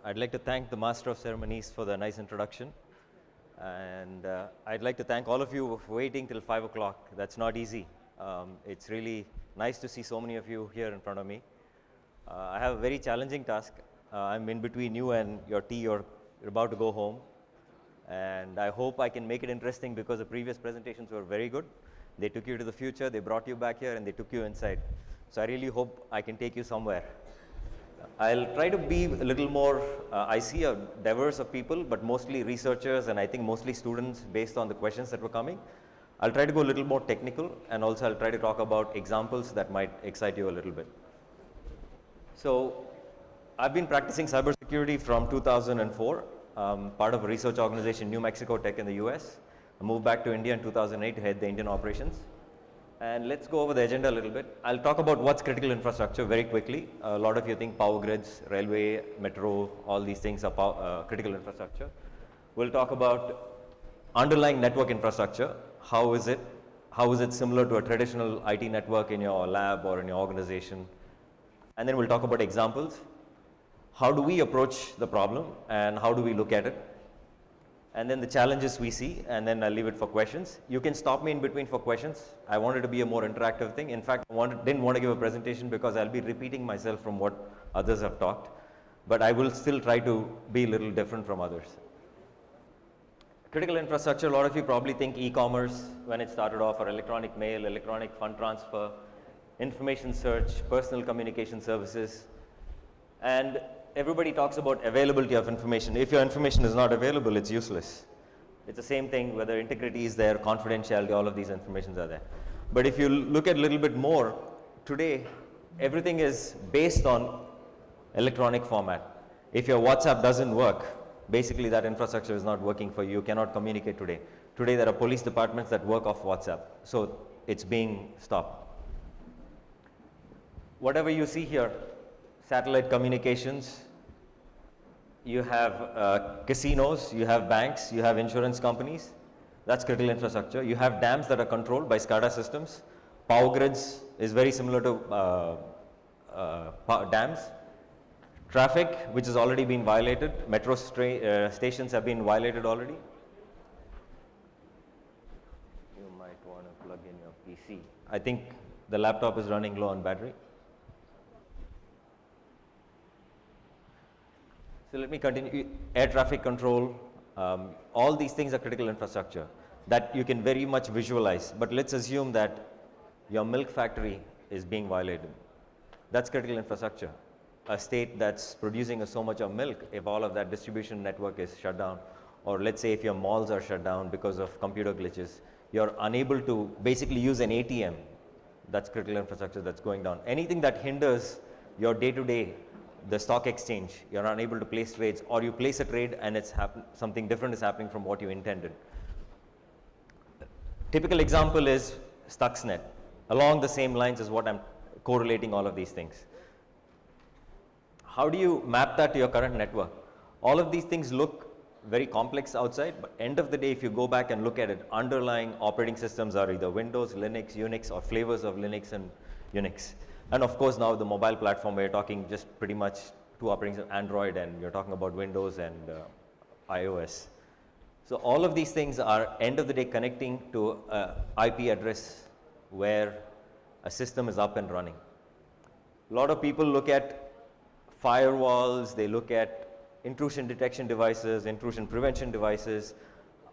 I'd like to thank the Master of Ceremonies for the nice introduction. And I'd like to thank all of you for waiting till 5 o'clock. That's not easy. It's really nice to see so many of you here in front of me. I have a very challenging task. I'm in between you and your tea, or you're about to go home. And I hope I can make it interesting because the previous presentations were very good. They took you to the future, they brought you back here, and they took you inside. So I really hope I can take you somewhere. I'll try to be a little more, I see a diverse of people, but mostly researchers and I think mostly students based on the questions that were coming. I'll try to go a little more technical, and also I'll try to talk about examples that might excite you a little bit. So I've been practicing cybersecurity from 2004, part of a research organization, New Mexico Tech in the US. I moved back to India in 2008 to head the Indian operations. And let's go over the agenda a little bit. I'll talk about what's critical infrastructure very quickly. A lot of you think power grids, railway, metro, all these things are critical infrastructure. We'll talk about underlying network infrastructure. How is it similar to a traditional IT network in your lab or in your organization? And then we'll talk about examples. How do we approach the problem and how do we look at it? And then the challenges we see, and then I'll leave it for questions. You can stop me in between for questions. I wanted to be a more interactive thing. In fact, I didn't want to give a presentation because I'll be repeating myself from what others have talked. But I will still try to be a little different from others. Critical infrastructure, a lot of you probably think e-commerce when it started off, or electronic mail, electronic fund transfer, information search, personal communication services. And everybody talks about availability of information. If your information is not available, it's useless. It's the same thing whether integrity is there, confidentiality, all of these informations are there. But if you look at a little bit more, today everything is based on electronic format. If your WhatsApp doesn't work, basically that infrastructure is not working for you. You cannot communicate today. Today there are police departments that work off WhatsApp. So it's being stopped. Whatever you see here, satellite communications, you have casinos, you have banks, you have insurance companies. That's critical infrastructure. You have dams that are controlled by SCADA systems. Power grids is very similar to dams. Traffic, which has already been violated. Metro stations have been violated already. You might want to plug in your PC. I think the laptop is running low on battery. So let me continue. Air traffic control, all these things are critical infrastructure that you can very much visualize. But let's assume that your milk factory is being violated. That's critical infrastructure. A state that's producing so much of milk, if all of that distribution network is shut down, or let's say if your malls are shut down because of computer glitches, you're unable to basically use an ATM. That's critical infrastructure that's going down. Anything that hinders your day-to-day, the stock exchange, you're unable to place trades, or you place a trade and something different is happening from what you intended. Typical example is Stuxnet. Along the same lines as what I'm correlating all of these things. How do you map that to your current network? All of these things look very complex outside, but end of the day, if you go back and look at it, underlying operating systems are either Windows, Linux, Unix, or flavors of Linux and Unix. And of course, now the mobile platform, we're talking just pretty much two operating systems, Android, and you're talking about Windows and iOS. So all of these things are, end of the day, connecting to an IP address where a system is up and running. A lot of people look at firewalls, they look at intrusion detection devices, intrusion prevention devices,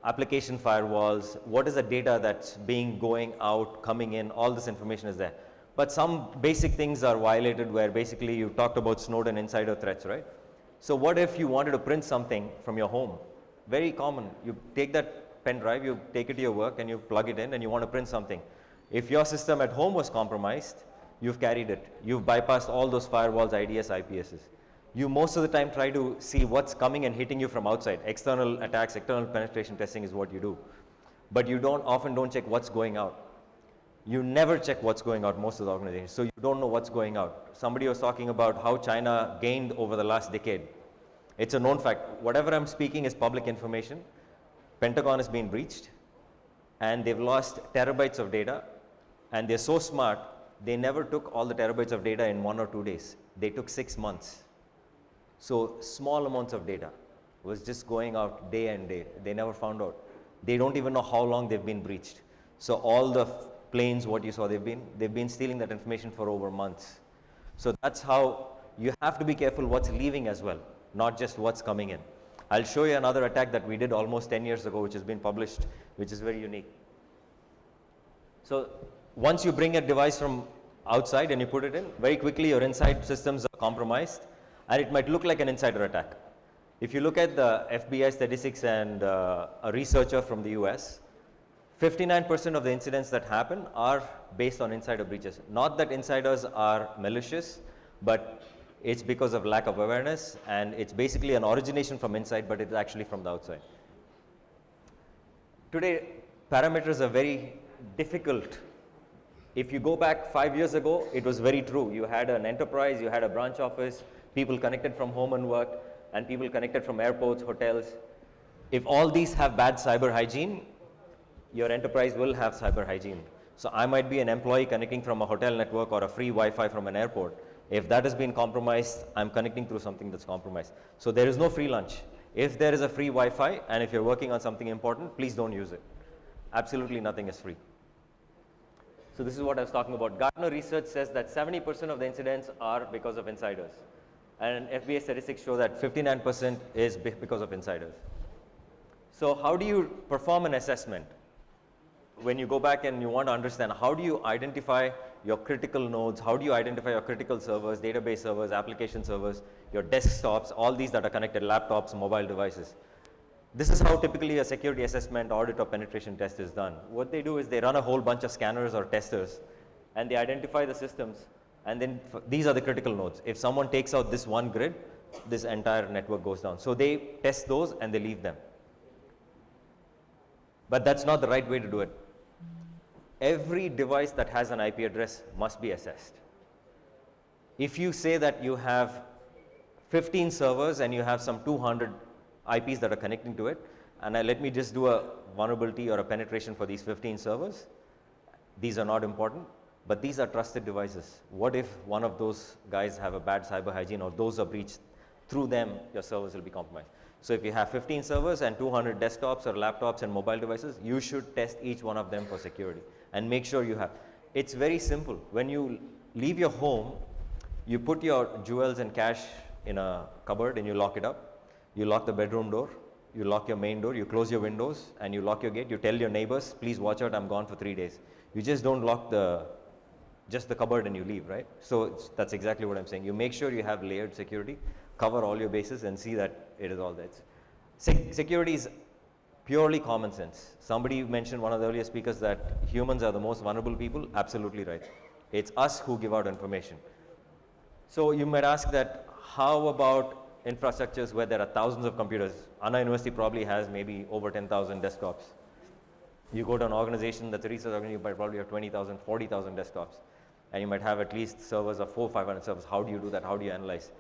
application firewalls. What is the data that's going out, coming in, all this information is there. But some basic things are violated where basically you talked about Snowden insider threats, right? So what if you wanted to print something from your home? Very common. You take that pen drive, you take it to your work and you plug it in and you want to print something. If your system at home was compromised, you've carried it. You've bypassed all those firewalls, IDS, IPSs. You most of the time try to see what's coming and hitting you from outside. External attacks, external penetration testing is what you do. But you often don't check what's going out. You never check what's going out, most of the organizations, so you don't know what's going out. Somebody was talking about how China gained over the last decade. It's a known fact. Whatever I'm speaking is public information. Pentagon has been breached, and they've lost terabytes of data, and they're so smart, they never took all the terabytes of data in 1 or 2 days. They took 6 months. So small amounts of data was just going out day and day. They never found out. They don't even know how long they've been breached. So all the planes, what you saw, they've been stealing that information for over months. So that's how you have to be careful what's leaving as well, not just what's coming in. I'll show you another attack that we did almost 10 years ago, which has been published, which is very unique. So once you bring a device from outside and you put it in, very quickly your inside systems are compromised, and it might look like an insider attack. If you look at the FBI statistics and a researcher from the US, 59% of the incidents that happen are based on insider breaches. Not that insiders are malicious, but it's because of lack of awareness, and it's basically an origination from inside, but it's actually from the outside. Today, parameters are very difficult. If you go back 5 years ago, it was very true. You had an enterprise, you had a branch office, people connected from home and work, and people connected from airports, hotels. If all these have bad cyber hygiene, your enterprise will have cyber hygiene. So I might be an employee connecting from a hotel network or a free Wi-Fi from an airport. If that has been compromised, I'm connecting through something that's compromised. So there is no free lunch. If there is a free Wi-Fi and if you're working on something important, please don't use it. Absolutely nothing is free. So this is what I was talking about. Gartner research says that 70% of the incidents are because of insiders. And FBI statistics show that 59% is because of insiders. So how do you perform an assessment? When you go back and you want to understand, how do you identify your critical nodes, how do you identify your critical servers, database servers, application servers, your desktops, all these that are connected, laptops, mobile devices. This is how typically a security assessment, audit, or penetration test is done. What they do is they run a whole bunch of scanners or testers, and they identify the systems, and then these are the critical nodes. If someone takes out this one grid, this entire network goes down. So they test those and they leave them. But that's not the right way to do it. Every device that has an IP address must be assessed. If you say that you have 15 servers and you have some 200 IPs that are connecting to it, and let me just do a vulnerability or a penetration for these 15 servers, these are not important, but these are trusted devices. What if one of those guys have a bad cyber hygiene or those are breached? Through them, your servers will be compromised. So if you have 15 servers and 200 desktops or laptops and mobile devices, you should test each one of them for security and make sure you have. It's very simple. When you leave your home, you put your jewels and cash in a cupboard and you lock it up. You lock the bedroom door, you lock your main door, you close your windows and you lock your gate. You tell your neighbors, please watch out, I'm gone for 3 days. You just don't lock just the cupboard and you leave, right? So that's exactly what I'm saying. You make sure you have layered security, cover all your bases and see that it is all there. Security is purely common sense. Somebody mentioned, one of the earlier speakers, that humans are the most vulnerable people. Absolutely right. It's us who give out information. So you might ask that, how about infrastructures where there are thousands of computers? Anna University probably has maybe over 10,000 desktops. You go to an organization that's a research organization, you might probably have 20,000, 40,000 desktops. And you might have at least servers of 400-500 servers. How do you do that? How do you analyze?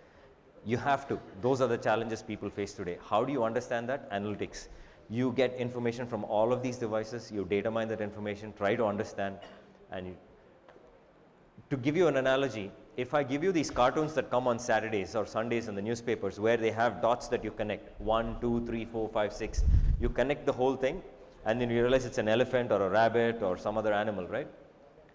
You have to. Those are the challenges people face today. How do you understand that? Analytics. You get information from all of these devices, you data mine that information, try to understand, and to give you an analogy, if I give you these cartoons that come on Saturdays or Sundays in the newspapers where they have dots that you connect, 1, 2, 3, 4, 5, 6, you connect the whole thing and then you realize it's an elephant or a rabbit or some other animal, right?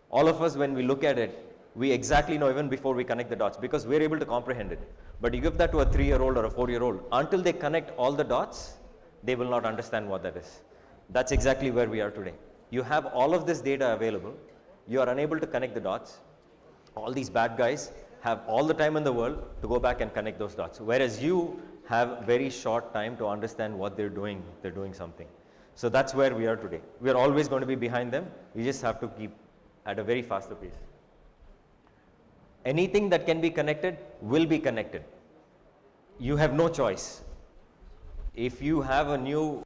All of us, when we look at it, we exactly know even before we connect the dots because we're able to comprehend it. But you give that to a 3-year-old or a 4-year-old, until they connect all the dots, they will not understand what that is. That's exactly where we are today. You have all of this data available, you are unable to connect the dots. All these bad guys have all the time in the world to go back and connect those dots, whereas you have very short time to understand what they're doing something. So that's where we are today. We are always going to be behind them, we just have to keep at a very faster pace. Anything that can be connected will be connected. You have no choice. If you have a new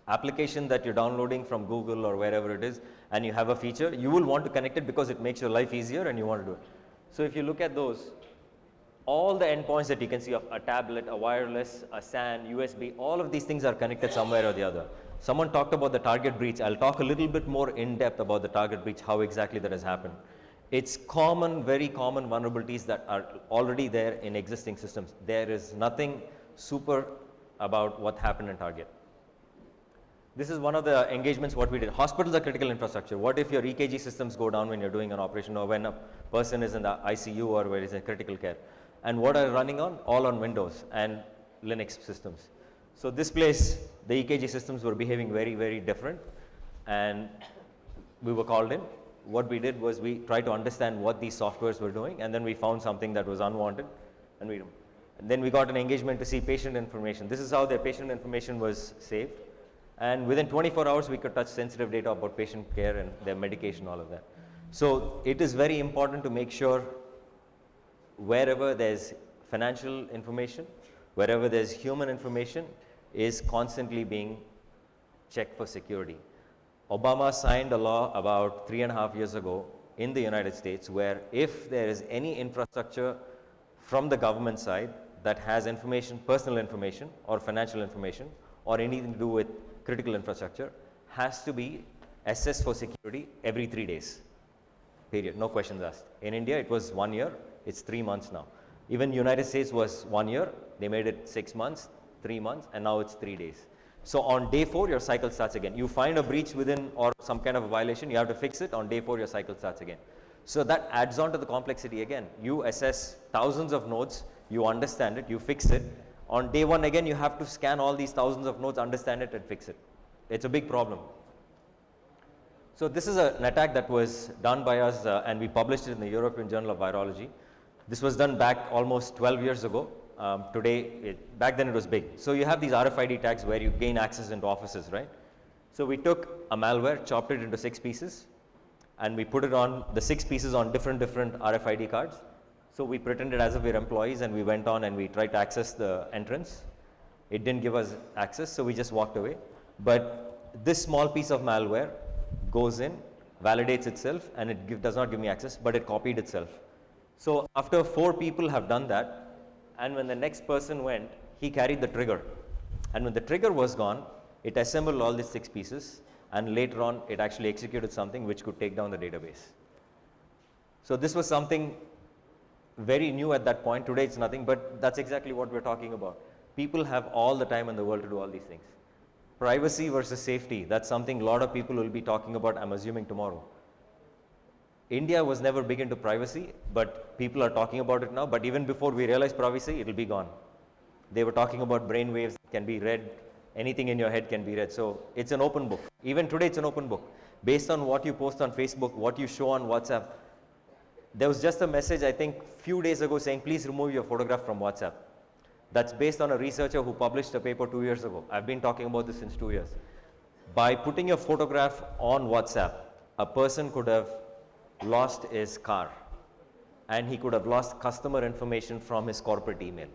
application that you're downloading from Google or wherever it is, and you have a feature, you will want to connect it because it makes your life easier and you want to do it. So if you look at those, all the endpoints that you can see of a tablet, a wireless, a SAN, USB, all of these things are connected somewhere or the other. Someone talked about the target breach. I'll talk a little bit more in depth about the target breach, how exactly that has happened. It's common, very common vulnerabilities that are already there in existing systems. There is nothing super about what happened in Target. This is one of the engagements what we did. Hospitals are critical infrastructure. What if your EKG systems go down when you're doing an operation, or when a person is in the ICU, or where is in critical care? And what are running on? All on Windows and Linux systems. So this place, the EKG systems were behaving very, very different, and we were called in. What we did was we tried to understand what these softwares were doing, and then we found something that was unwanted, and then we got an engagement to see patient information. This is how their patient information was saved, and within 24 hours we could touch sensitive data about patient care and their medication, all of that. So it is very important to make sure wherever there's financial information, wherever there's human information, is constantly being checked for security. Obama signed a law about 3.5 years ago in the United States, where if there is any infrastructure from the government side that has information, personal information or financial information, or anything to do with critical infrastructure, has to be assessed for security every 3 days, period, no questions asked. In India, it was 1 year, it's 3 months now. Even United States was 1 year, they made it 6 months, 3 months, and now it's 3 days. So on day 4, your cycle starts again. You find a breach within, or some kind of a violation, you have to fix it. On day 4, your cycle starts again. So that adds on to the complexity again. You assess thousands of nodes, you understand it, you fix it. On day 1 again, you have to scan all these thousands of nodes, understand it, and fix it. It's a big problem. So this is an attack that was done by us, and we published it in the European Journal of Virology. This was done back almost 12 years ago. Back then it was big. So you have these RFID tags where you gain access into offices, right? So we took a malware, chopped it into 6 pieces, and we put it on the 6 pieces on different RFID cards. So we pretended as if we were employees, and we went on and we tried to access the entrance. It didn't give us access, so we just walked away. But this small piece of malware goes in, validates itself, and it does not give me access, but it copied itself. So after 4 people have done that, and when the next person went, he carried the trigger. And when the trigger was gone, it assembled all these 6 pieces, and later on it actually executed something which could take down the database. So this was something very new at that point. Today it's nothing, but that's exactly what we're talking about. People have all the time in the world to do all these things. Privacy versus safety, that's something a lot of people will be talking about, I'm assuming, tomorrow. India was never big into privacy, but people are talking about it now. But even before we realize privacy, it will be gone. They were talking about brain waves that can be read. Anything in your head can be read. So it's an open book. Even today, it's an open book. Based on what you post on Facebook, what you show on WhatsApp. There was just a message, I think, few days ago saying, please remove your photograph from WhatsApp. That's based on a researcher who published a paper 2 years ago. I've been talking about this since 2 years. By putting your photograph on WhatsApp, a person could have lost his car, and he could have lost customer information from his corporate email.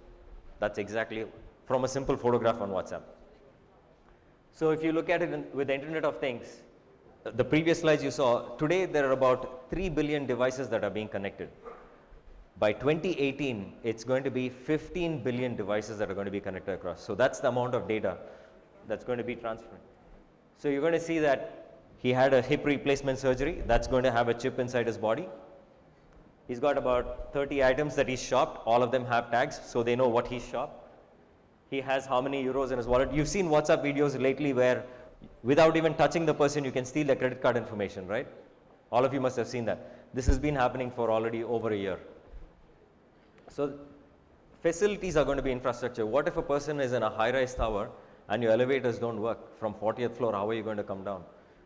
That's exactly from a simple photograph on WhatsApp. So if you look at it with the Internet of Things, the previous slides you saw, today there are about 3 billion devices that are being connected. By 2018, it's going to be 15 billion devices that are going to be connected across. So that's the amount of data that's going to be transferred. So you're going to see that he had a hip replacement surgery. That's going to have a chip inside his body. He's got about 30 items that he's shopped. All of them have tags, so they know what he's shopped. He has how many euros in his wallet. You've seen WhatsApp videos lately where without even touching the person, you can steal their credit card information, right? All of you must have seen that. This has been happening for already over a year. So facilities are going to be infrastructure. What if a person is in a high-rise tower and your elevators don't work from 40th floor? How are you going to come down?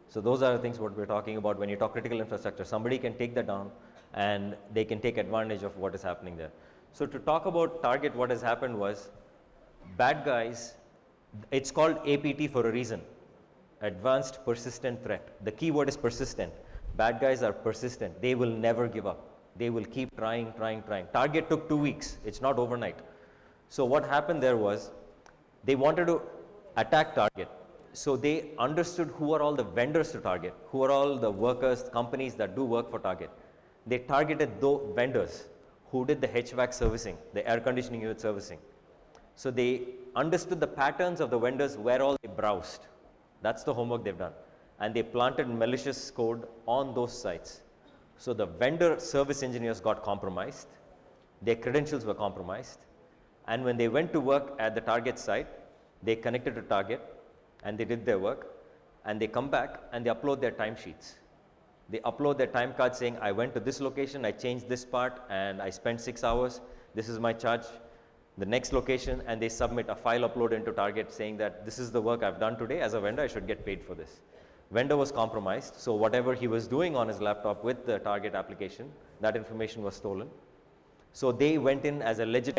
So those are the things what we're talking about when you talk critical infrastructure. Somebody can take that down and they can take advantage of what is happening there. So to talk about Target, what has happened was bad guys, it's called APT for a reason, Advanced Persistent Threat. The key word is persistent. Bad guys are persistent. They will never give up. They will keep trying. Target took 2 weeks. It's not overnight. So what happened there was they wanted to attack Target. So they understood who are all the vendors to target, who are all the workers, companies that do work for Target. They targeted those vendors who did the HVAC servicing, the air conditioning unit servicing. So they understood the patterns of the vendors where all they browsed. That's the homework they've done. And they planted malicious code on those sites. So the vendor service engineers got compromised, their credentials were compromised, and when they went to work at the target site, they connected to target and they did their work, and they come back and they upload their timesheets. They upload their time card saying, I went to this location, I changed this part, and I spent 6 hours, this is my charge. The next location, and they submit a file upload into target saying that this is the work I've done today. As a vendor, I should get paid for this. Vendor was compromised, so whatever he was doing on his laptop with the target application, that information was stolen. So they went in as a legitimate